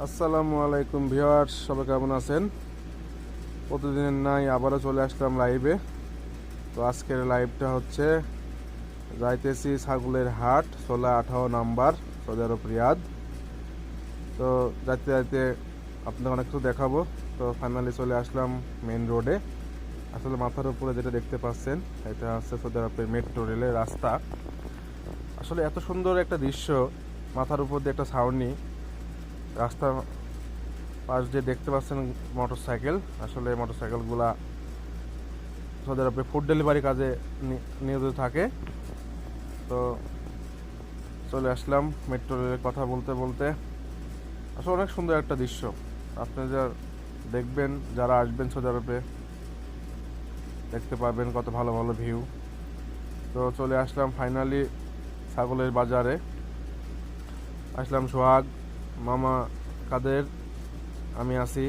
আসসালামু আলাইকুম ভিউয়ার্স, সবাই কেমন আছেন? প্রতিদিনের নাই আবারও চলে আসলাম লাইভে। তো আজকের লাইভটা হচ্ছে যাইতেছি ছাগলের হাট 16-18 নাম্বার, সৌদি আরব রিয়াদ। তো যাইতে যাইতে আপনাদের অনেক কিছু দেখাবো। তো ফাইনালি চলে আসলাম মেন রোডে। আসলে মাথার উপরে যেটা দেখতে পাচ্ছেন এটা হচ্ছে সৌদি আরবের মেট্রো রেলের রাস্তা। আসলে এত সুন্দর একটা দৃশ্য, মাথার উপর দিয়ে একটা ছাউনি, রাস্তা পাশ দিয়ে দেখতে পাচ্ছেন মোটরসাইকেল। আসলে মোটরসাইকেলগুলা সৌদি আরবে ফুড ডেলিভারি কাজে নিয়োজিত থাকে। তো চলে আসলাম মেট্রো রেলের কথা বলতে বলতে। আসলে অনেক সুন্দর একটা দৃশ্য, আপনারা দেখবেন, যারা আসবেন সৌদি আরবে দেখতে পারবেন কত ভালো ভালো ভিউ। তো চলে আসলাম ফাইনালি ছাগলের বাজারে। আসলাম সোহাগ, মামা, কাদের, আমি আসি।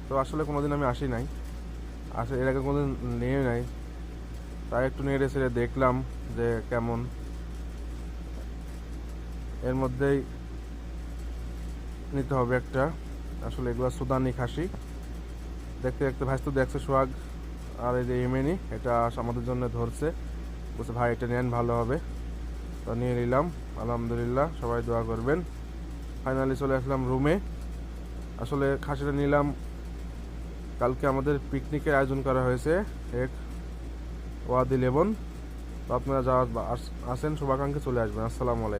তো আসলে কোনোদিন আমি আসি নাই, এর আগে কোনোদিন নিয়ে নাই, তাই একটু নেড়ে ছেড়ে দেখলাম যে কেমন। এর মধ্যেই নিতে হবে একটা। আসলে এগুলো সুদানি খাসি। দেখতে দেখতে ভাইস তো দেখছে সোহাগ আর এই যে ইমেনি, এটা আমাদের জন্য ধরছে, বলছে ভাই এটা নেন ভালো হবে। তো নিয়ে নিলাম, আলহামদুলিল্লাহ, সবাই দোয়া করবেন। ফাইনালি চলে আসলাম রুমে। আসলে খাসিটা নিলাম, কালকে আমাদের পিকনিকের আয়োজন করা হয়েছে এক ওয়াদি লেবন। তো আপনারা যারা আসেন শুভাকাঙ্ক্ষী চলে আসবেন। আসসালামু আলাইকুম।